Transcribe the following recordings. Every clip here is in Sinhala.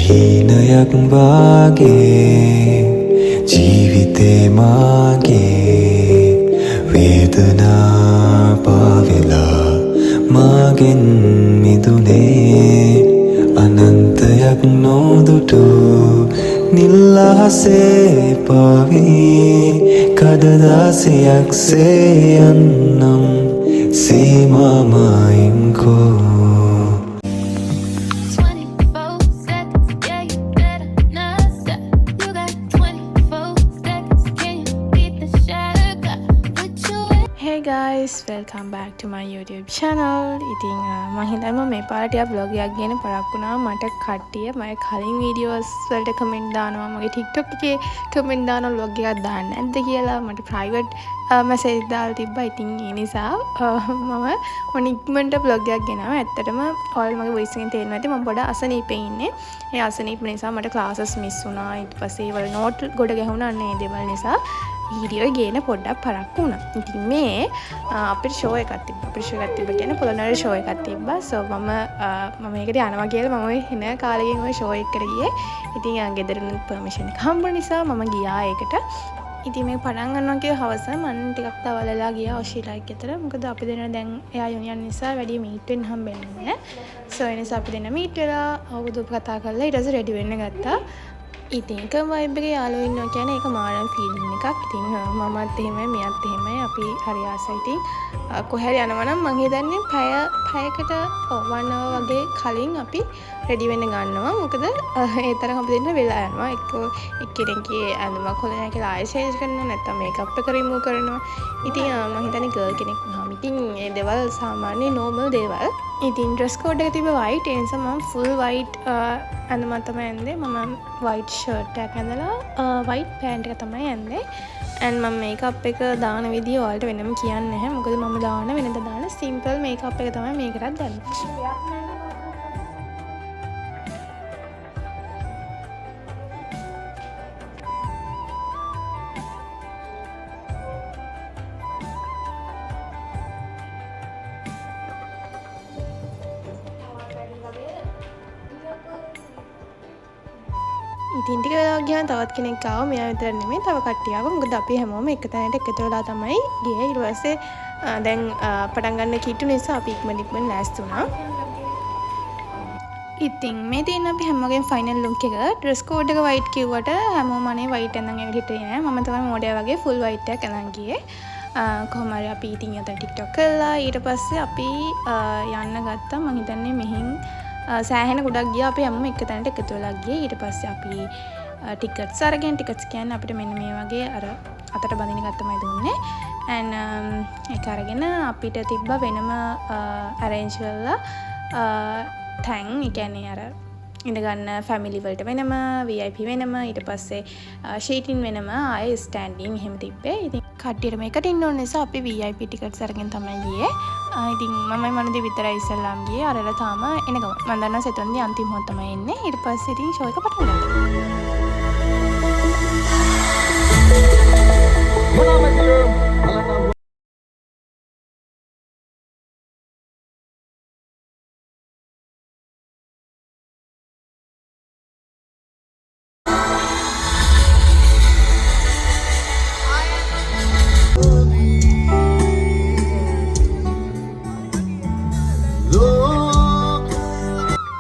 හීනයක් වාගේ ජීවිතේ මාගේ වේදනා පාවෙලා මාගෙන් මිදුනේ අනන්තයක් නොදුටු නිල්ලහසේ පාවී කඩදාසියක්සේ යන්නම් සීමාමයින්කෝ guys, welcome back to my YouTube channel. ඉතින් මම හිතන්නේ මේ පාරට vlog එකක් ගෙන පරක් වුණා මට කට්ටිය මගේ කලින් videos වලට comment දානවා මගේ TikTok එකේ comment දානවා vlog එකක් දාන්න නැද්ද කියලා මට private message දාලා තිබ්බා. ඉතින් ඒ නිසා මම ඉක්මනට vlog එකක් ගෙනාවා. ඇත්තටම ඔයාලා මගේ voice එකෙන් තේරෙනවා ඇති මම පොඩ්ඩක් අසනීපේ ඉන්නේ. ඒ අසනීප නිසා මට classes miss වුණා. ඊට පස්සේ ඒවල note ගොඩ ගැහුණා අන්න ඒ දේවල් නිසා වීඩියෝ ගේන පොඩ්ඩක් පරක් වුණා. ඉතින් මේ අපිට ෂෝ එකක් තිබ්බා. අපිට ෂෝ එකක් තිබ්බා කියන්නේ පොළොන්නරුවේ ෂෝ එකක් තිබ්බා. සෝ මම මේකට යනවා කියලා මම එන කාලෙකින් ওই ෂෝ එකකට ගියේ. ඉතින් ගෙදරින් පර්මිෂන් එක හම්බුන නිසා මම ගියා ඒකට. ඉතින් මේක පටන් ගන්නවා කියලා හවස මම ටිකක් තවලලා ගියා ඔෂීලායි ගෙදර. මොකද අපි දෙන්නා දැන් එයා යුනියන් නිසා වැඩි මීට් වෙන්න හම්බෙන්නේ නැහැ. සෝ ඒ නිසා අපි දෙන්නා මීට් වෙලා අවුරුදු කතා කරලා ඊට පස්සේ රෙඩි වෙන්න ගත්තා. ඉතින් එක වයිබ් එකේ යාළුවෝ ඉන්නවා කියන්නේ ඒක මාරම් ෆීලිං එකක්. ඉතින් මමත් එහෙමයි මෙයත් එහෙමයි අපි හරි ආසයි. ඉතින් කොහේ හරි යනවා නම් මං හිතන්නේ පැයකට 1 hour වගේ කලින් අපි රෙඩි වෙන්න ගන්නවා. මොකද ඒ තරම් අපි දෙන්න වෙලා යනවා. එක්කෙනෙක්ගේ ඇඳුමක් හොලනවා කියලා ආයෙ චේන්ජ් කරනවා නැත්නම් මේකප් එක රිමූව් කරනවා. ඉතින් මං හිතන්නේ ගර්ල් කෙනෙක් වුණාම ඉතින් මේ දේවල් සාමාන්‍ය normal දේවල්. ඉතින් ඩ්‍රෙස් කෝඩ් එක තිබ්බ white ඒ නිසා මම full white ඇඳුමක් තමයි ඇඳේ. මම white shirt එකක් ඇඳලා white pant එක තමයි ඇඳේ. and මම makeup එක දාන විදිය ඔයාලට වෙනම කියන්නේ නැහැ. මොකද මම දාන වෙනද දාන simple makeup එක තමයි මේකටත් දාන්නේ. ඉතින් ටික වෙලාවක් ගියාම තවත් කෙනෙක් ආවා. මෙයා විතර නෙමෙයි තව කට්ටිය ආවා. මොකද අපි හැමෝම එක තැනට එකතු වෙලා තමයි ගියේ. ඊට පස්සේ දැන් පටන් ගන්න කිට්ටු නිසා අපි ඉක්මනින් ලෑස්ති වුණා. ඉතින් මේ තියෙන අපි හැමෝගෙම ෆයිනල් ලුක් එක ඩ්‍රෙස් කෝඩ් එක white කිව්වට හැමෝම අනේ white ඇඳන් ඇවිත් හිටියේ නෑ. මම තමයි මොඩයා වගේ full white එකක් ඇඳන් ගියේ. කොහොම හරි අපි ඉතින් යතන TikTok කළා. ඊට පස්සේ අපි යන්න ගත්තා. මම හිතන්නේ මෙහින් සෑහෙන ගොඩක් ගියා. අපි හැමෝම එක තැනට එකතු වෙලා ගියේ. ඊට පස්සේ අපි ටිකට්ස් අරගෙන ටිකට්ස් කියන්නේ අපිට මෙන්න මේ වගේ අර අතට බඳින එකක් තමයි දුන්නේ. and ඒක අරගෙන අපිට තිබ්බ වෙනම arrange කරලා තැන් ඒ කියන්නේ අර ඉඳ ගන්න family වලට වෙනම VIP වෙනම ඊට පස්සේ seating වෙනම ආයේ standing එහෙම තිබ්බේ. ඉතින් කට්ටියට මේකට ඉන්න ඕන නිසා අපි VIP ටිකට්ස් අරගෙන තමයි ගියේ. ඉතින් මමයි මනදී විතරයි ඉස්සල්ලාම් ගියේ. අරලා තාම එන ගම. මම දන්නවා සෙතන්දී අන්තිම මොහොත තමයි එන්නේ. ඊට පස්සේ ඉතින් ෂෝ එක පටන් ගත්තා.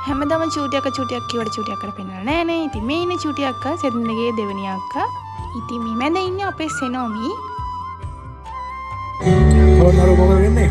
හැමදාම චූටි අක්කා කිව්වට චූටි අක්කට පෙන්නලා නෑනේ. ඉතින් මේ ඉන්නේ චූටි අක්කා සෙදෙනගේ දෙවෙනි අක්කා. ඉතින් මේ මැද ඉන්නේ අපේ සෙනෝමි. කොහොමද මොකද වෙන්නේ?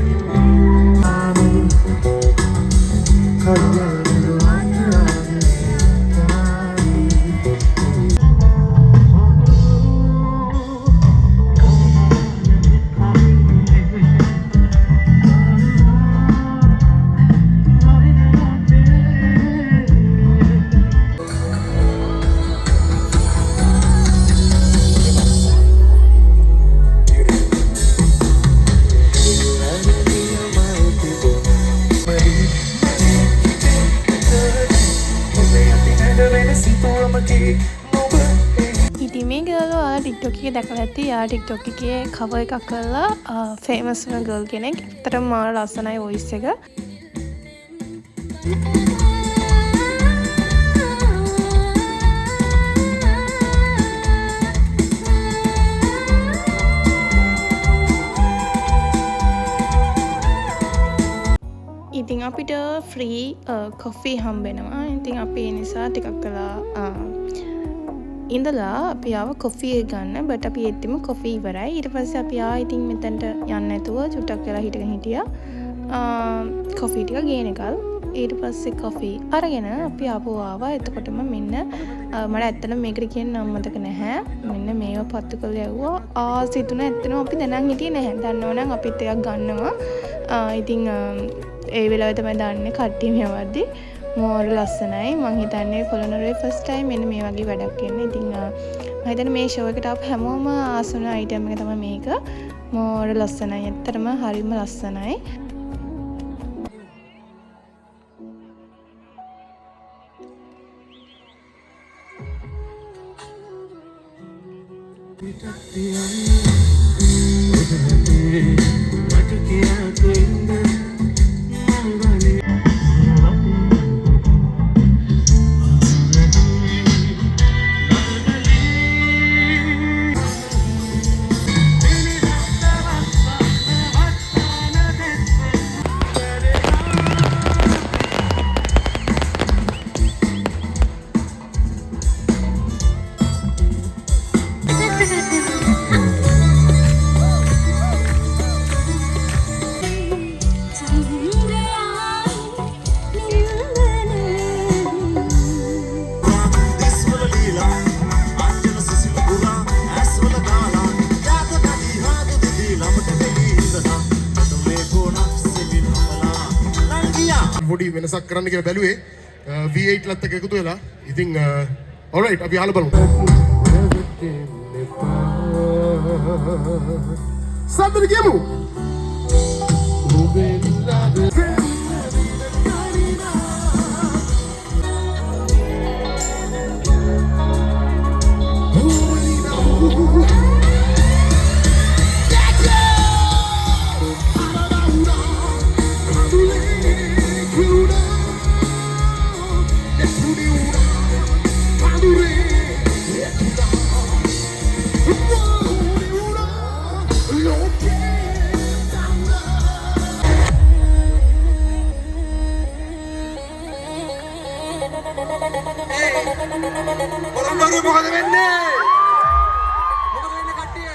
ඉතින් මේ ගර්ල් ඔයාලා TikTok එකේ දැකලා ඇති. යා TikTok එකේ cover එකක් කරලා famous වෙන ගර්ල් කෙනෙක්. ඇත්තටම මාර ලස්සනයි voice එක. අපිට ෆ්‍රී කොෆී හම්බෙනවා. ඉතින් අපි ඒ නිසා ටිකක් කළා ඉඳලා අපි ආව කොෆී එක ගන්න. බට් අපි එද්දිම කොෆී ඉවරයි. ඊට පස්සේ අපි ඉතින් මෙතනට යන්න නැතුව චුට්ටක් වෙලා හිටගෙන හිටියා. කොෆී ටික ගේනකල්. ඊට පස්සේ කොෆී අරගෙන අපි ආපහු ආවා. එතකොටම මෙන්න මට ඇත්තටම මේකට කියන්න නම් මතක නැහැ. මෙන්න මේව පත්තු කරලා යවුවා. ආසිතුන ඇත්තටම අපි දැනන් හිටියේ නැහැ. දන්නවනම් අපිත් එකක් ගන්නවා. ඉතින් ඒ වෙලාවේ තමයි දාන්නේ කට්ටිය මෙවද්දි. මෝර ලස්සනයි. මං හිතන්නේ පොළොන්නරුවේ ෆස්ට් ටයිම් මෙන්න මේ වගේ වැඩක් එන්නේ. ඉතින් මම හිතන්නේ මේ ෂෝ එකට ආපු හැමෝම ආසන අයිටම් එක තමයි මේක. මෝර ලස්සනයි. ඇත්තටම හරිම ලස්සනයි. පොඩි වෙනසක් කරන්න කියලා බැලුවේ V8 ලත් එක එකතු වෙලා. ඉතින් alright අපි අහලා බලමු. සද්දට කියමු. පොළොන්නරුවේ මොකද වෙන්නේ? මොකද වෙන්නේ කට්ටිය?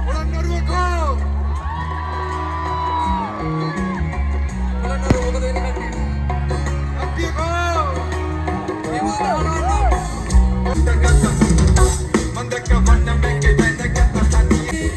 පොළොන්නරුවේ කෝ? පොළොන්නරුවේ මොකද වෙන්නේ කට්ටිය? කට්ටිය කෝ? මන් දැක්ක මන්න මේකේ දැක්ක තනියේ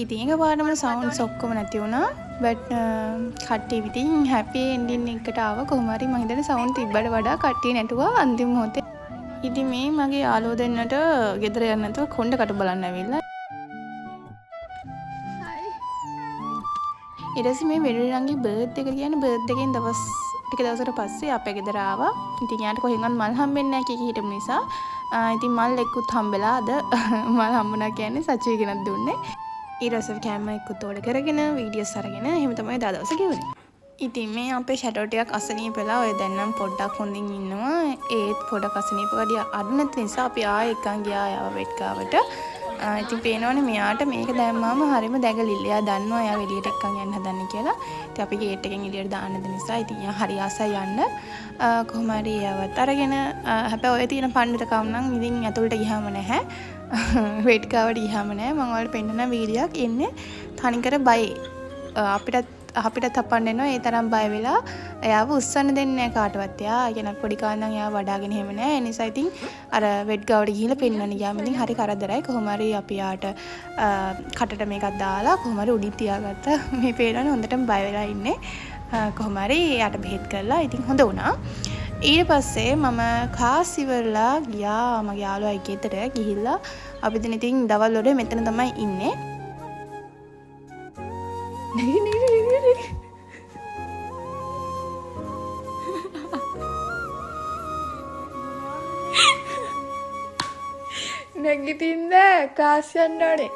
ඉතින් එක පාරම සවුන්ඩ්ස් ඔක්කොම නැති වුණා. බට් කට්ටිය ඉතින් හැපි එන්ඩින් එකට ආව. කොහොම හරි මම හිතන්නේ සවුන්ඩ් තිබ්බට වඩා කට්ටිය නැටුවා අන්තිම මොහොතේ. ඉතින් මේ මගේ යාළුවෝ දෙන්නට ගෙදර යන්න නැතුව කොණ්ඩ කටු බලන්න ඇවිල්ලා. ඊට පස්සේ මේ වෙඩිරංගේ බර්ත්ඩේ එක කියන්නේ බර්ත්ඩේ එකෙන් දවස් ටික දවසකට පස්සේ අපේ ගෙදර ආවා. ඉතින් යාට කොහෙන්වත් මල් හම්බෙන්නේ නැහැ කී හිටපු නිසා ඉතින් මල් එක්කුත් හම්බෙලා අද මල් හම්බුණා කියන්නේ සචි කෙනක් දුන්නේ. ඊට පස්සේ කැමරා එක්කුත් ඕඩර් කරගෙන වීඩියෝස් අරගෙන එහෙම තමයි දා දවස ගෙවුනේ. ඉතින් මේ අපේ ෂැඩෝ ටිකක් අසනීප වෙලා ඔය දැන් නම් පොඩ්ඩක් හොඳින් ඉන්නවා. ඒත් පොඩක් අසනීප ගතිය අඩු නැති නිසා අපි ආයෙ එකන් ගියා යාව වෙට් කාවට. ඉතින් පේනවනේ මෙයාට මේක දැම්මාම හරිම දැගලිල්ල. එයා දන්නවා එයා එළියට එක්කන් යන්න හදන්නේ කියලා. ඉතින් අපි ගේට් එකෙන් එළියට දාන්න දෙන නිසා ඉතින් එයා හරි ආසයි යන්න. කොහොම හරි එයාවත් අරගෙන හැබැයි ඔය තියෙන පඬිතුකම් නම් ඉතින් ඇතුළට ගියාම නැහැ. වෙට් කාවට ගියාම නැහැ. මම ඔයාලට පෙන්නන වීඩියෝක් එන්නේ තනිකර බයි. අපිටත් අපිට තපන්න එනවා. ඒ තරම් බය වෙලා එයාව උස්සන්න දෙන්නේ නැහැ කාටවත්. එයා කියන පොඩි කාන්දන් එයා වඩාගෙන එහෙම නැහැ. ඒ නිසා ඉතින් අර වෙඩ් ගාවට ගිහිල්ලා පෙන්නන්න ගියාම ඉතින් හරි කරදරයි. කොහොම හරි අපි යාට කටට මේකක් දාලා කොහොම හරි උඩින් තියාගත්තා. මේ පේනවනේ හොඳටම බය වෙලා ඉන්නේ. කොහොම හරි යාට බෙහෙත් කරලා ඉතින් හොඳ වුණා. ඊට පස්සේ මම ක්ලාස් ඉවරලා ගියා මගේ යාළුවා ගෙදර ගිහිල්ලා අපි දැන් ඉතින් දවල් වල මෙතන තමයි ඉන්නේ. නැගිටින්ද ක්ලාස් යන්න ඕනේ.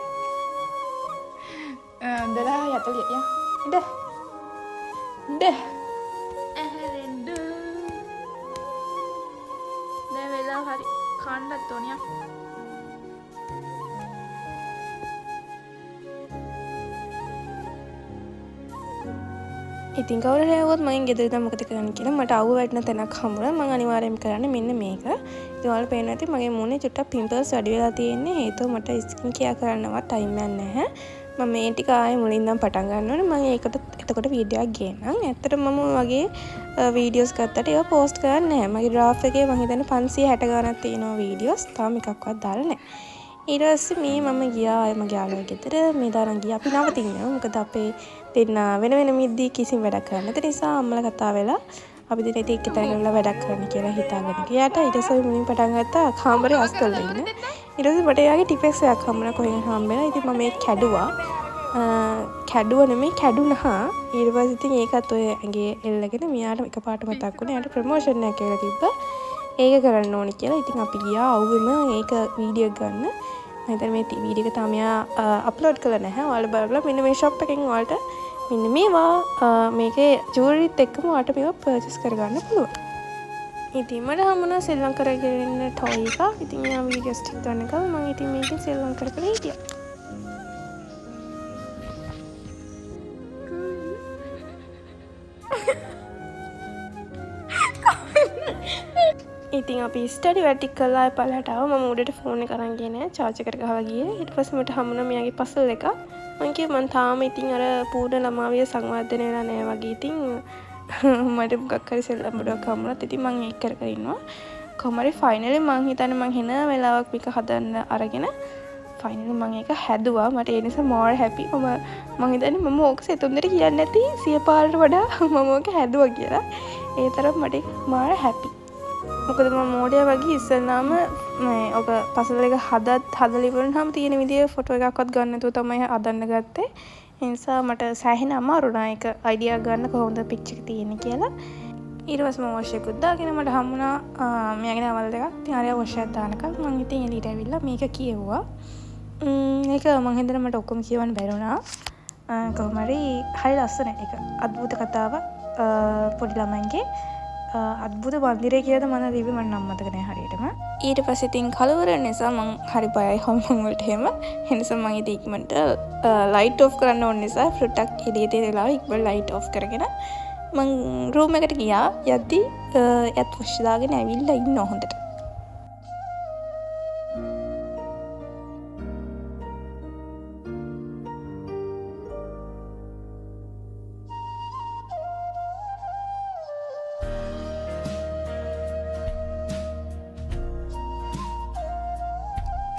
දලා යතලිය යා. ඉඳ. ඉඳ. ඇහැරෙන්න. දැන් වෙලා හරි කන්නත් ඕනිය. ඉතින් කවුරු හරි ආවොත් මගෙන් ගෙදර ඉඳන් මොකද කරන්න කියලා මට අවුව වැටෙන තැනක් හම්බුණා. මම අනිවාර්යයෙන්ම කරන්නේ මෙන්න මේක. ඉතින් ඔයාලට පේනවා ඇති මගේ මුහුණේ චුට්ටක් පිම්පල්ස් වැඩි වෙලා තියෙන්නේ. හේතුව මට ස්කින් කෙයාර් කරන්නවත් ටයිම් එකක් නැහැ. මම මේ ටික ආයේ මුලින් ඉඳන් පටන් ගන්න ඕනේ. මම ඒකට එතකොට වීඩියෝ එකක් ගේන්නම්. ඇත්තටම මම වගේ වීඩියෝස් ගත්තට ඒවා පෝස්ට් කරන්නේ නැහැ. මගේ ඩ්‍රාෆ්ට් එකේ මම හිතන්නේ 560 ගණක් තියෙනවා වීඩියෝස්. තාම එකක්වත් දාලා නැහැ. ඊට පස්සේ මේ මම ගියා මගේ යාළුවා ගෙදර. මේ දාරන් ගියා අපි නවතිනවා. මොකද අපේ දෙන්න වෙන වෙන මිද්දී කිසිම වැඩක් කරන්න නැති නිසා අම්මලා කතා වෙලා අපි දෙන්න ඉතින් එක තැනකට වැඩක් කරන්න කියලා හිතාගෙන ගියාට ඊට පස්සේ මුලින් පටන් ගත්තා කාමරේ අස්තල් ඉන්න. ඊට පස්සේ මට එයාගේ ටිපෙක්ස් එකක් හම්බුණා කොහෙන් හම්බෙලා. ඉතින් මම ඒක කැඩුවා. කැඩුව නෙමෙයි කැඩුණා. ඊට පස්සේ ඉතින් ඒකත් ඔය ඇඟේ එල්ලගෙන මෙයාට එකපාරට මතක් වුණා. එයාට ප්‍රොමෝෂන් එකක් කියලා තිබ්බා. ඒක කරන්න ඕනි කියලා. ඉතින් අපි ගියා අවුවෙම ඒක වීඩියෝ ගන්න. මම හිතන්නේ මේ වීඩියෝ එක තාම අප්ලෝඩ් කරලා නැහැ. ඔයාලා බලලා මෙන්න මේ ෂොප් එකෙන් ඔයාලට මෙන්න මේවා මේකේ ජුවලරිත් එක්කම ඔයාලට මේවා පර්චේස් කරගන්න පුළුවන්. ඉතින් මට හම්බුණා සෙල්ලම් කරගෙන ටොයි එක. ඉතින් මම වීඩියෝස් ටික ගන්නකම් මම ඉතින් මේකෙන් සෙල්ලම් කරගෙන හිටියා. ඉතින් අපි ස්ටඩි වැටික් කළා පල්ලට ආව. මම උඩට ෆෝන් එක අරන් ගියේ නෑ. චාර්ජ් එකට ගහලා ගියේ. ඊට පස්සේ මට හම්බුණා මෙයාගේ පසල් එක. මම කිව්වා මං තාම ඉතින් අර පූර්ණ ළමාවිය සංවර්ධනය වෙලා නෑ වගේ. ඉතින් මට මොකක් හරි සෙල්ලම් බඩුවක් හම්බුණාත් ඉතින් මං ඒක කර ඉන්නවා. කොහොම හරි ෆයිනලි මං හිතන්නේ මං හෙන වෙලාවක් මේක හදන්න අරගෙන ෆයිනලි මං ඒක හැදුවා. මට ඒ නිසා more happy. මං හිතන්නේ මම ඕක සෙතුන්දට කියන්නේ නැති 100 පාරට වඩා මම ඕක හැදුවා කියලා. ඒ තරම් මට more happy. මොකද මම මෝඩයා වගේ ඉස්සෙල්ලාම මේ ඔක පසල් එක හදලා ඉවරනහම තියෙන විදිය ෆොටෝ එකක්වත් ගන්න නැතුව තමයි හදන්න ගත්තේ. ඒ නිසා මට සෑහෙන අමාරු වුණා ඒක අයිඩියා ගන්න කොහොමද පිච් එක තියෙන්නේ කියලා. ඊට පස්සේ මම වොෂ් එකකුත් දාගෙන මට හම්බුණා මෙයාගේ නවල් දෙකක්. ඉතින් හරිය වොෂ් එකක් දානකම් මම ඉතින් එළියට ඇවිල්ලා මේක කියෙව්වා. ඒක මම හිතන්නේ මට ඔක්කොම කියවන්න බැරි වුණා. කොහොම හරි ලස්සනයි ඒක. අద్భుත කතාවක් පොඩි ළමයින්ගේ අద్భుත මන්දිරය කියලාද මම රිවි මම නම් මතක නැහැ හරියටම. ඊට පස්සේ ඉතින් කලවර නිසා මං හරි බයයි හම්බන් වලට එහෙම. ඒ නිසා මං ඉතින් ඉක්මනට ලයිට් ඔෆ් කරන්න ඕන නිසා ෆ්ලිට් එකක් එළියට දාලා ඉක්මනට ලයිට් ඔෆ් කරගෙන මං රූම් එකට ගියා. යද්දි එයත් වොෂ් දාගෙන ඇවිල්ලා ඉන්නවා හොඳට.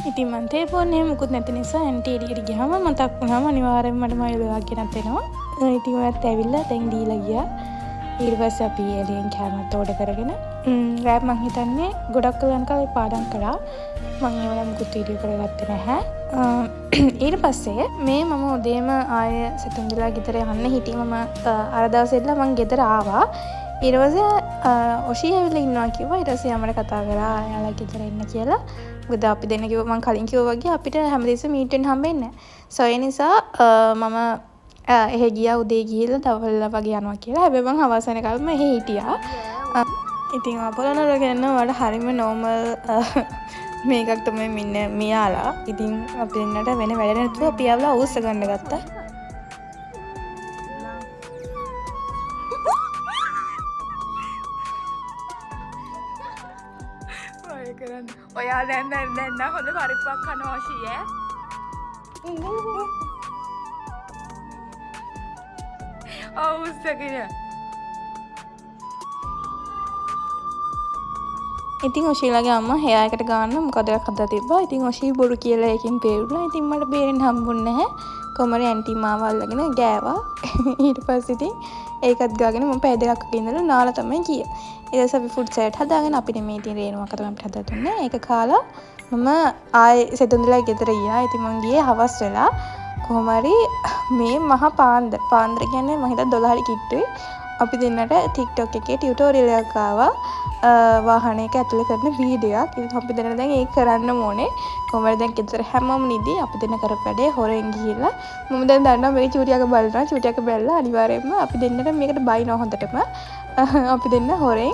ඉතින් මං තේපෝන් එහෙම මුකුත් නැති නිසා ඇන්ටි එළියට ගියාම මතක් වුණාම අනිවාර්යෙන්ම මට මයිල් එකක් ගෙනත් එනවා. ඉතින් ඔයත් ඇවිල්ලා දැන් දීලා ගියා. ඊට පස්සේ අපි එළියෙන් කැමරාත් ඕඩර් කරගෙන රෑප් මං හිතන්නේ ගොඩක් කලන්කල් පාඩම් කළා. මං ඒවල මුකුත් වීඩියෝ කරගත්තේ නැහැ. ඊට පස්සේ මේ මම උදේම ආය සෙතුන්දලා ගෙදර යන්න හිටියේ. මම අර දවසේදලා මං ගෙදර ආවා. ඊට පස්සේ ඔෂී ඇවිල්ලා ඉන්නවා කිව්වා. ඊට පස්සේ යමඩ කතා කරා එයාලා ගෙදර එන්න කියලා. මොකද අපි දෙන්න කිව්වා මං කලින් කිව්වා වගේ අපිට හැමදේසෙම මීට් වෙන්න හම්බෙන්නේ නැහැ. සෝ ඒ නිසා මම එහෙ ගියා උදේ ගිහිල්ලා තවල්ලා වගේ යනවා කියලා. හැබැයි මං හවස වෙනකල්ම එහෙ හිටියා. ඉතින් අපලනර ගන්න වල හරිම නෝමල් මේකක් තමයි මෙයාලා. ඉතින් අපි දෙන්නට වෙන වැඩ නැතුව අපි ආවලා අවුස්ස ගන්න ගත්තා. ඔයා දැන් හොඳ පරිප්පක් කනවා ඔෂී ඈ. අවුස්සගෙන. ඉතින් ඔෂීලාගේ අම්මා හෙයා එකට ගන්න මොකද හදලා තිබ්බා. ඉතින් ඔෂී බොරු කියලා එකකින් පෙරුණා. ඉතින් මට බේරෙන්න හම්බුන්නේ නැහැ. කොමරි ඇන්ටි මාව අල්ලගෙන ගෑවා. ඊට පස්සේ ඉතින් ඒකත් ගාගෙන මම පැය දෙකක් ඉඳලා නාලා තමයි ගියේ. ඊට පස්සේ අපි ෆුඩ් සලාඩ් හදාගෙන අපිට මේ ඉතින් රේණුවක තමයි අපිට හදලා දුන්නේ. ඒක කාලා මම ආයේ සෙතුන්දලා ගෙදර ගියා. ඉතින් මං ගියේ හවස් වෙලා. කොහොම හරි මේ මහා පාන්දර කියන්නේ මම හිතා 12 කිට්ටුයි. අපි දෙන්නට TikTok එකේ ටියුටෝරියල් එකක් ආවා. වාහනයක ඇතුළේ කරන වීඩියෝ එකක්. ඉතින් අපි දෙන්න දැන් ඒක කරන්න ඕනේ. කොහොම හරි දැන් ගෙදර හැමෝම නිදි. අපි දෙන්න කරපු වැඩේ හොරෙන් ගිහිල්ලා මම දැන් දන්නවා මේ චූටියක බලනවා. චූටියක බැලලා අනිවාර්යයෙන්ම අපි දෙන්නට මේකට බයිනවා හොඳටම. අපි දෙන්න හොරෙන්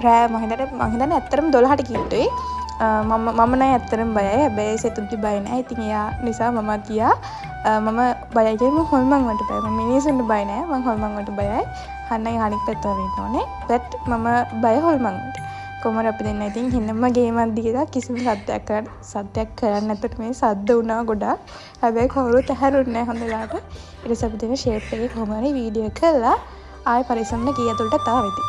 රෑ මම හිතන්නේ ඇත්තටම 12ට කිට්ටුයි. මම නෑ ඇත්තටම බයයි. හැබැයි සෙතුන්ටි බය නෑ. ඉතින් එයා නිසා මමත් ගියා. මම බයයි කියන්නේ හොල්මන් වලට බයයි. මම මිනිස්සුන්ට බය නෑ. මම හොල්මන් වලට බයයි. හන්නයි අනික් පැත්තට වෙන්න ඕනේ. බට් මම බය හොල්මන් වලට. කොහොමද අපි දෙන්න ඉතින් හින්නම ගේමක් දීලා කිසිම සද්දයක් කරන්නේ නැතුව මේ සද්ද වුණා ගොඩක්. හැබැයි කවුරුත් ඇහැරුන්නේ නෑ හොඳ වෙලාවට. ඊට පස්සේ අපි දෙන ෂේප් එකේ කොහොම හරි වීඩියෝ කරලා ආයෙ පරිස්සමට ගිය ඇතුළට තාවෙති.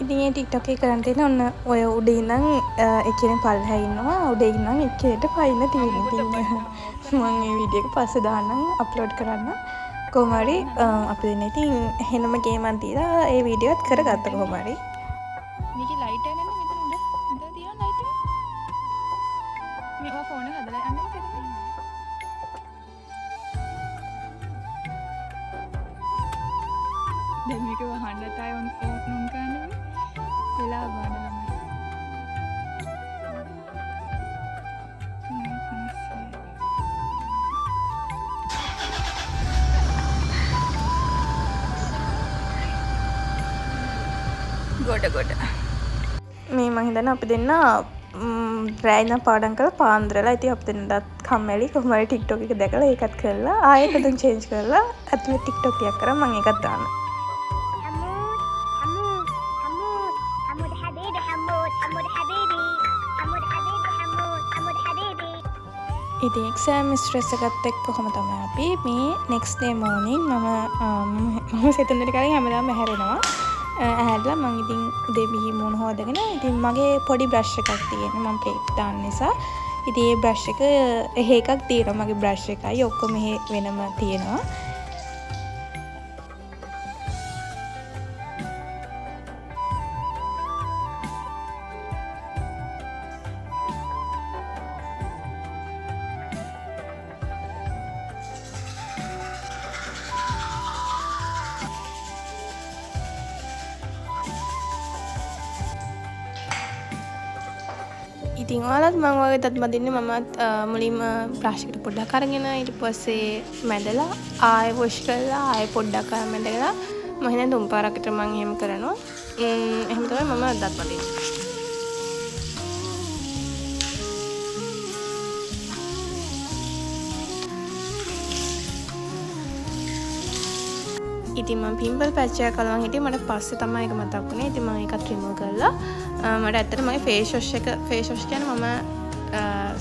ඉතින් ඒ TikTok එක කරන් තියෙන ඔන්න ඔය උඩ ඉඳන් එක්කෙනෙක් පල්ලෙහා ඉන්නවා. උඩ ඉඳන් එක්කෙනෙක්ට පයින්න තියෙන. ඉතින් මම මේ වීඩියෝ එක පස්සේ දාන්නම් අප්ලෝඩ් කරන්න. කොහොම හරි අපි දෙන්න ඉතින් එහෙනම ගේමක් දීලා ඒ වීඩියෝ එකත් කරගත්තා කොහොම හරි. මේකේ ලයිට් එක නේද මෙතන උඩ. මෙතන තියෙන ලයිට් එක. මේ ඔය ෆෝන් එක හදලා යන්න මොකද? දැන් මේක වහන්නත් ආය ඔන් කරන්නේ. වෙලා බලන්න. ගොඩ මේ මං හිතන්නේ අපි දෙන්න රෑ ඉඳන් පාඩම් කරලා පාන්දරලා. ඉතින් අපි දෙන්නත් කම්මැලි කොහොම හරි TikTok එක දැකලා ඒකත් කරලා ආයෙත් දැන් චේන්ජ් කරලා ඇතුලේ TikTok එකක් කරා මං ඒකත් දාන්න. ඉතින් එක්සෑම් ස්ට්‍රෙස් එකත් එක්ක කොහොම තමයි අපි මේ next day morning මම සෙතෙන්දට කලින් හැමදාම ඇහැරෙනවා. ඇහැරලා මම ඉතින් උදේ බිහි මුණ හොදගෙන ඉතින් මගේ පොඩි බ්‍රෂ් එකක් තියෙනවා මම ප්ලේට් දාන්න නිසා. ඉතින් ඒ බ්‍රෂ් එක එහෙ එකක් තියෙනවා මගේ බ්‍රෂ් එකයි ඔක්කොම එහෙ වෙනම තියෙනවා. ඉතින් ඔයාලත් මම වගේ තත් මදින්නේ මමත් මුලින්ම බ්‍රෂ් එකට පොඩ්ඩක් අරගෙන ඊට පස්සේ මැදලා ආයෙ වොෂ් කරලා ආයෙ පොඩ්ඩක් අරන් මැදලා මම හිතන්නේ තුන් පාරකට මම එහෙම කරනවා. එහෙම තමයි මම දත් මදින්නේ. ඉතින් මම පිම්පල් පැච් එකක් අලවන් හිටියේ මට පස්සේ තමයි ඒක මතක් වුණේ. ඉතින් මම ඒකත් රිමූව් කරලා මට ඇත්තට මගේ ෆේස් වොෂ් කියන්නේ මම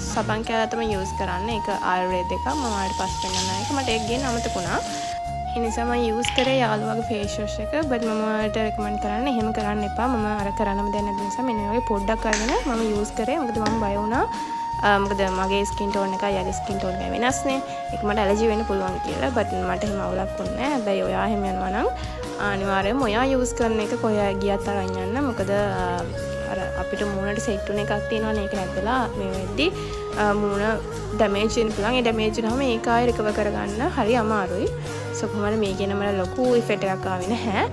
සබන් කෑල්ල තමයි යූස් කරන්නේ. ඒක ආයුර්වේද එකක්. මම ආයෙත් පස්සේ පෙන්නන එක මට ඒක ගේන්න අමතක වුණා. ඒ නිසා මම යූස් කරේ යාළුවාගේ ෆේස් වොෂ් එක. බට් මම ඔයාලට රෙකමන්ඩ් කරන්නේ එහෙම කරන්න එපා. මම අර කරන්නම දෙන්නේ නැති නිසා මෙන්න මේ වගේ පොඩ්ඩක් අරගෙන මම යූස් කරේ. මොකද මම බය වුණා. මොකද මගේ ස්කින් ටෝන් එකයි යාගේ ස්කින් ටෝන් එකයි වෙනස්නේ. ඒක මට ඇලර්ජි වෙන්න පුළුවන් කියලා. බට් මට එහෙම අවුලක් වුණේ නැහැ. හැබැයි ඔයා එහෙම යනවා නම් අනිවාර්යයෙන්ම ඔයා යූස් කරන එක කොහේ ගියත් අරන් යන්න. මොකද අර අපිට මූණට සෙට් වෙන එකක් තියෙනවනේ ඒක නැද්දලා මේ වෙද්දි මූණ ඩැමේජ් වෙන්න පුළුවන්. ඒ ඩැමේජ් වුනහම ඒක ආයෙ රිකවර් කරගන්න හරි අමාරුයි. සෝ කොහොමද මේ ගැන මට ලොකු ඉෆෙක්ට් එකක් ආවේ නැහැ.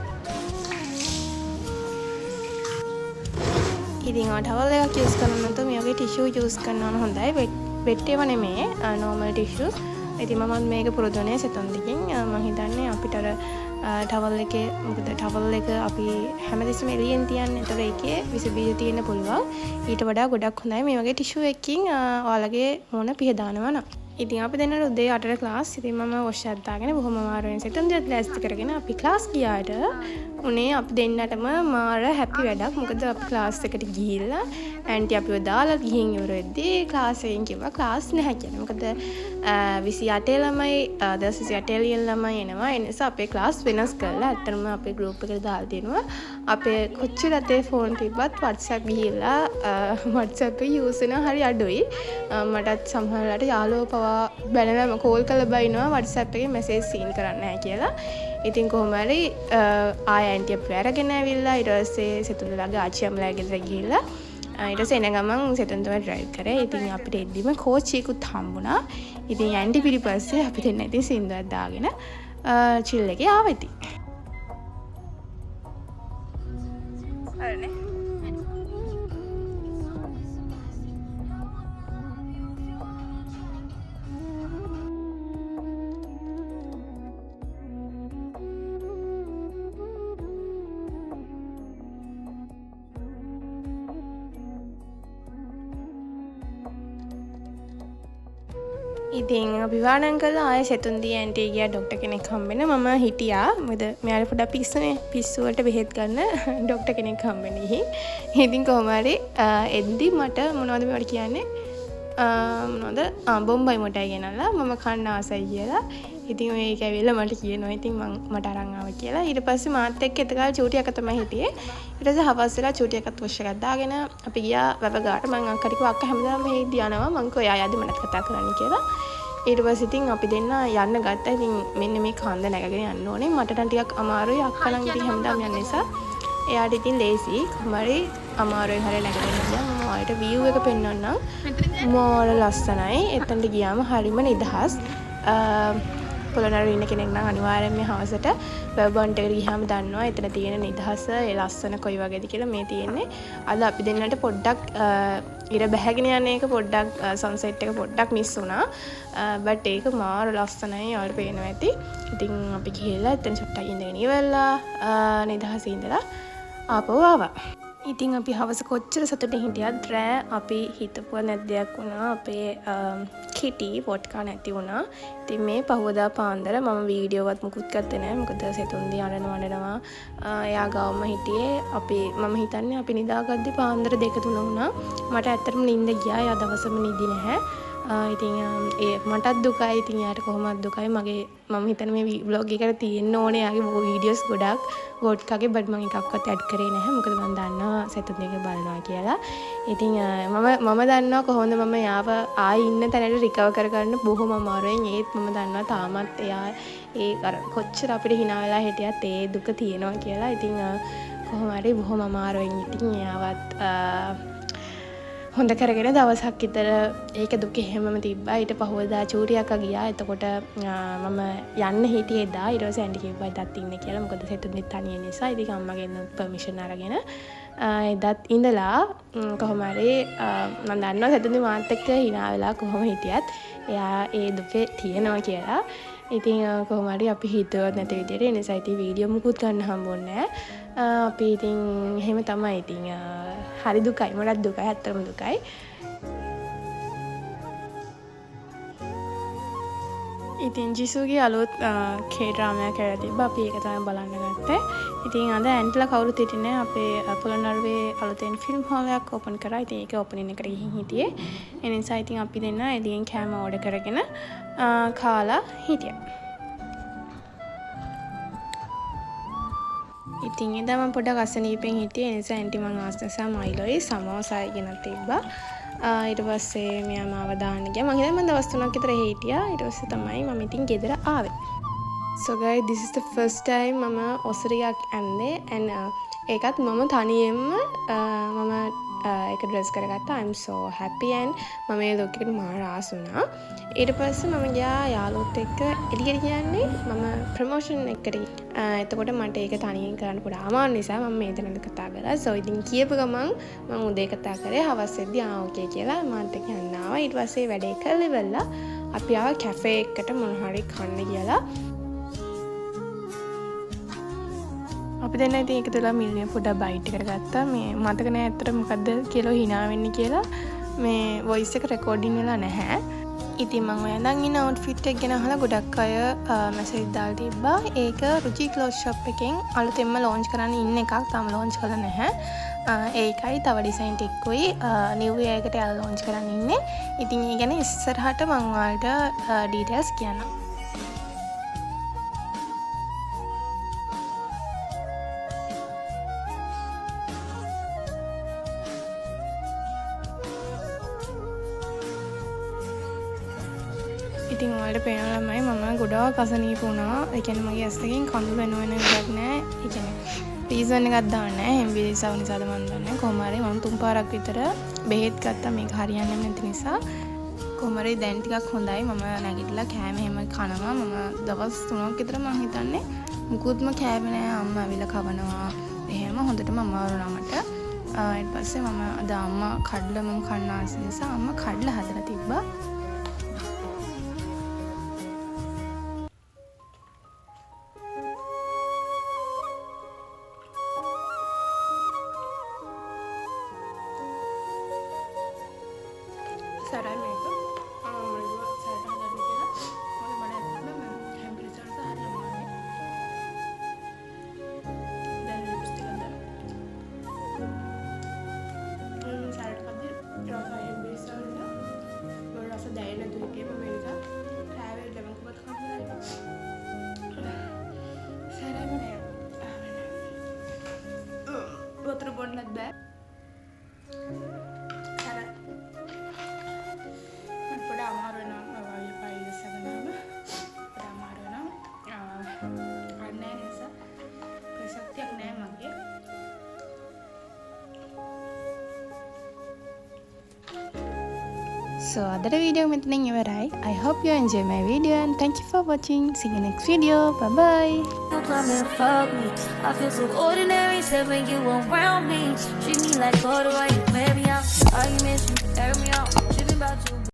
ඉතින් ටවල් එකක් යූස් කරනකොට මේ වගේ ටිෂු යූස් කරනවා නම් හොඳයි. වෙට් ඒවා නෙමෙයි නෝමල් ටිෂුස්. ඉතින් මම මේක පුරුදුනේ සෙතුන් දෙකින් මම හිතන්නේ අපිට අර ටවල් එකේ මොකද ටවල් එක අපි හැමතිස්සෙම එළියෙන් තියන්නේ. ඒතර ඒකේ විස බීජ තියෙන්න පුළුවන්. ඊට වඩා ගොඩක් හොඳයි මේ වගේ ටිෂු එකකින් ඔයාලගේ මොන පිහදානවා නම්. ඉතින් අපි දෙන්න උදේ 8ට ක්ලාස්. ඉතින් මම වොෂ් එකක් දාගෙන බොහොම අමාරුවෙන් සෙතුන් දෙයක් ලෑස්ති කරගෙන අපි ක්ලාස් ගියාට උනේ අපි දෙන්නටම මාර හැපි වැඩක්. මොකද අපි ක්ලාස් එකට ගිහිල්ලා ඇන්ටි අපිව දාලා ගිහින් ඉවර වෙද්දී ක්ලාස් එකෙන් කිව්වා ක්ලාස් නැහැ කියලා. මොකද 28 ළමයි 28 ළමයි එනවා. ඒ නිසා අපේ ක්ලාස් වෙනස් කරලා ඇත්තටම අපේ ගෲප් එකට දාලා දෙනවා. අපේ කොච්චර අතේ ෆෝන් තිබ්බත් WhatsApp ගිහිල්ලා WhatsApp එක යූස් වෙනවා හරි අඩුයි. මටත් සමහර වෙලාවට යාළුවෝ පවා බැලලා කෝල් කරලා බයිනවා WhatsApp එකේ මැසේජ් සීන් කරන්නේ නැහැ කියලා. ඉතින් කොහොම හරි ආය ඇන්ටි අපිව අරගෙන ඇවිල්ලා ඊට පස්සේ සෙතුන්ලාගේ ආච්චි අම්මලා ගෙදර ගිහිල්ලා ඊට පස්සේ එන ගමන් සෙතුන් තමයි ඩ්‍රයිව් කරේ. ඉතින් අපිට එද්දිම කෝච්චියකුත් හම්බුණා. ඉතින් ඇන්ටි පිටිපස්සේ අපි දෙන්න ඉතින් සින්දුවක් දාගෙන චිල් එකේ ආවා ඉතින්. හරිනේ. ඉතින් අපි වාණන් කළා ආයෙ සෙතුන් දී ඇන්ටි ගියා ડોක්ටර් කෙනෙක් හම්බෙන්න. මම හිටියා. මොකද මෙයාට පොඩක් පිස්සුනේ. පිස්සු වලට බෙහෙත් ගන්න ડોක්ටර් කෙනෙක් හම්බෙන්න ගිහින්. ඉතින් කොහොම හරි එද්දි මට මොනවද මේවට කියන්නේ? මොනවද? බොම්බයි මොටයි ගෙනල්ලා මම කන්න ආසයි කියලා. ඉතින් මේක ඇවිල්ලා මට කියනවා. ඉතින් මට අරන් ආවා කියලා. ඊට පස්සේ මාත් එක්ක එතකාල චූටි අක්ක තමයි හිටියේ. ඊට පස්සේ හවස් වෙලා චූටි අක්කත් වොෂ් එකක් දාගෙන අපි ගියා වැව ගාට. මං අක්කට කිව්වා අක්ක හැමදාම මේ යනවා. මං කිව්වා එයා යද්දි මට කතා කරන්න කියලා. ඊට පස්සේ ඉතින් අපි දෙන්න යන්න ගත්තා. ඉතින් මෙන්න මේ කන්ද නැගගෙන යන්න ඕනේ. මට නම් ටිකක් අමාරුයි. අක්කා නම් ඉතින් හැමදාම යන නිසා එයාට ඉතින් ලේසි. කොහමරි අමාරුවෙන් හරිය නැගගෙන ගියා. මම ඔයාලට view එක පෙන්වන්නම්. මොර ලස්සනයි. එතනට ගියාම හරිම නිදහස්. පොළොන්නරු ඉන්න කෙනෙක් නම් අනිවාර්යෙන්ම මේ හවසට බර්බන්ට් එකට ගියාම දන්නවා එතන තියෙන නිදහස ඒ ලස්සන කොයි වගේද කියලා. මේ තියෙන්නේ අද අපි දෙන්නට පොඩ්ඩක් ඉර බැහැගෙන යන එක පොඩ්ඩක් සන්සෙට් එක පොඩ්ඩක් මිස් වුණා. බට් ඒක මාර ලස්සනයි. ඔයාලට පේනවා ඇති. ඉතින් අපි ගිහලා එතන චුට්ටක් ඉඳගෙන ඉවරලා නිදහසේ ඉඳලා ආපහු ආවා. ඉතින් අපි හවස කොච්චර සතුටින් හිටියත් රෑ අපි හිතපුවා නැති දෙයක් වුණා. අපේ කිටි පොඩ්කා නැති වුණා. ඉතින් මේ පහවදා පාන්දර මම වීඩියෝවත් මුකුත් ගත්තේ නැහැ. මොකද සෙතුන්දී අඬනවා. එයා ගාවම හිටියේ. මම හිතන්නේ අපි නිදාගද්දි පාන්දර 2-3 වුණා. මට ඇත්තටම නිින්ද ගියා. එයා දවසම නිදි නැහැ. ඉතින් මටත් දුකයි. ඉතින් එයාට කොහොමද දුකයි. මම හිතන්නේ මේ vlog එකට තියෙන්න ඕනේ එයාගේ වීඩියෝස් ගොඩක් වොඩ්කාගේ. බට් මම එකක්වත් ඇඩ් කරේ නැහැ. මොකද මම දන්නවා සෙතුන් දෙක බලනවා කියලා. ඉතින් මම දන්නවා කොහොමද මම යාව ආයි ඉන්න තැනට රිකවර් කරගන්න බොහොම අමාරුවෙන්. ඒත් මම දන්නවා තාමත් එයා ඒ අර කොච්චර අපිට hina වෙලා හිටියත් ඒ දුක තියෙනවා කියලා. ඉතින් කොහොම හරි බොහොම අමාරුවෙන් ඉතින් එයාවත් හොඳ කරගෙන දවසක් විතර ඒක දුක හැමම තිබ්බා. ඊට පහුවදා චූටි අක්කා ගියා. එතකොට මම යන්න හිටියේ එදා. ඊට පස්සේ ඇන්ටි කිව්වා එදත් ඉන්න කියලා. මොකද සෙතුන් දෙත් තනිය නිසා. ඉතින් අම්මගෙන් පර්මිෂන් අරගෙන එදත් ඉඳලා කොහොම හරි මම දන්නවා සෙතුන් මාත් එක්ක hina වෙලා කොහොම හිටියත් එයා ඒ දුකේ තියෙනවා කියලා. ඉතින් කොහොම හරි අපි හිතුවත් නැති විදිහට ඒ නිසා ඉතින් වීඩියෝ මුකුත් ගන්න හම්බුන්නේ නැහැ. අපි ඉතින් එහෙම තමයි. ඉතින් හරි දුකයි. මටත් දුකයි. ඇත්තටම දුකයි. ඉතින් ජිසුගේ අලුත් කේඩ්‍රාමයක් කරලා තිබ්බා. අපි ඒක තමයි බලන්න ගත්තේ. ඉතින් අද ඇන්ට්ලා කවුරුත් හිටියේ නැහැ. අපේ පොළොන්නරුවේ අලුතෙන් ෆිල්ම් හෝල් එකක් ඕපන් කරා. ඉතින් ඒක ඕපනින් එකට ගිහින් හිටියේ. ඒ නිසා ඉතින් අපි දෙන්න එළියෙන් කෑම ඕඩර් කරගෙන කාලා හිටියා. ඉතින් එදා මම පොඩ්ඩක් අසනීපෙන් හිටියේ. ඒ නිසා ඇන්ටි මං ආස්තසා මයිලෝයි සමෝසා ගෙනත් තිබ්බා. ඊට පස්සේ මෙයා මාව දාන්න ගියා. මං හිතන්නේ මම දවස් 3ක් විතර හිටියා. ඊට පස්සේ තමයි මම ඉතින් ගෙදර ආවේ. So guys, this is the first time මම ඔසරියක් ඇන්නේ and ඒකත් මම තනියෙන්ම මම ඒක ඩ්‍රෙස් කරගත්තා. I'm so happy and මම මේ ලුක් එකට මාර ආස වුණා. ඊට පස්සේ මම ගියා යාළුවොත් එක්ක එළියට කියන්නේ මම ප්‍රොමෝෂන් එකකට. එතකොට මට ඒක තනියෙන් කරන්න පොඩ්ඩක් අමාරු නිසා මම මේ තැනට කතා කරා. so ඉතින් කියපු ගමන් මම උදේ කතා කරේ හවස් වෙද්දී ඕකේ කියලා මාත් එක්ක යන්න ආවා. ඊට පස්සේ වැඩේ කරලා ඉවරලා අපි ආවා කැෆේ එකකට මොන හරි කන්න කියලා. අපි දෙන්න ඉතින් ඒක තුලා මිල්ලිය පොඩ්ඩක් බයිට් එකට ගත්තා. මේ මතක නෑ ඇත්තට මොකද්ද කියලා hina වෙන්නේ කියලා. මේ වොයිස් එක රෙකෝඩින් වෙලා නැහැ. ඉතින් මම ඔයඳන් ඉන්න අවුට්ෆිට් එක ගැන අහලා ගොඩක් අය මැසේජ් දාලා තිබ්බා. ඒක රුචි ක්ලොත් ෂොප් එකෙන් අලුතෙන්ම ලොන්ච් කරන්න ඉන්න එකක්. තාම ලොන්ච් කරලා නැහැ. ඒකයි තව ඩිසයින් ටිකකුයි නිව් ඉයර් එකට යාලා ලොන්ච් කරන්න ඉන්නේ. ඉතින් ඒ ගැන ඉස්සරහට මම ඔයාලට ඩීටේල්ස් කියන්නම්. ඉතින් ඔයාලට පේනවා ළමයි මම ගොඩාක් අසනීප වුණා. ඒ කියන්නේ මගේ ඇස් දෙකෙන් කඳුළු වෙන එකක් නෑ. ඒ කියන්නේ රීසන් එකක් දාන්න නෑ. හෙම්බිරිසාව නිසාද මන් දන්නේ. කොහොම හරි මම 3 පාරක් විතර බෙහෙත් ගත්තා. මේක හරියන්නේ නැති නිසා. කොහොම හරි දැන් ටිකක් හොඳයි. මම නැගිටලා කෑම හැම කනවා. මම දවස් 3ක් විතර මම හිතන්නේ මුකුත්ම කෑවේ නෑ. අම්මා අවිල කවනවා. එහෙම හොඳටම අමාරු වුණා මට. ඊට පස්සේ මම අද අම්මා කඩලා මම කන්න ආස නිසා අම්මා කඩලා හදලා තිබ්බා. සරයි මේක සරට හදන්න කියලා මොකද මට ඇත්තටම හෙම්බිරිසාවට හරියන්නේ නැහැ. දැන් ලිප්ස්ටික් එක දාන්න. සරට කද්දි රස හෙම්බිරිසාවට බර රස දැනෙන්නේ නැතු හිටියේ මම ඒක ට්‍රැවල් ලෙමන් කොබත් කන්නවා. සරයි මනේ. වතුර බොන්නත් බෑ. So අදට වීඩියෝ මෙතනින් ඉවරයි. I hope you enjoy my video and thank you for watching. See you next video. Bye bye. You come and fuck me. I feel so ordinary, except when you around me. Treat me like butter while you wear me out. Arguments, you air me out. Tripping about you.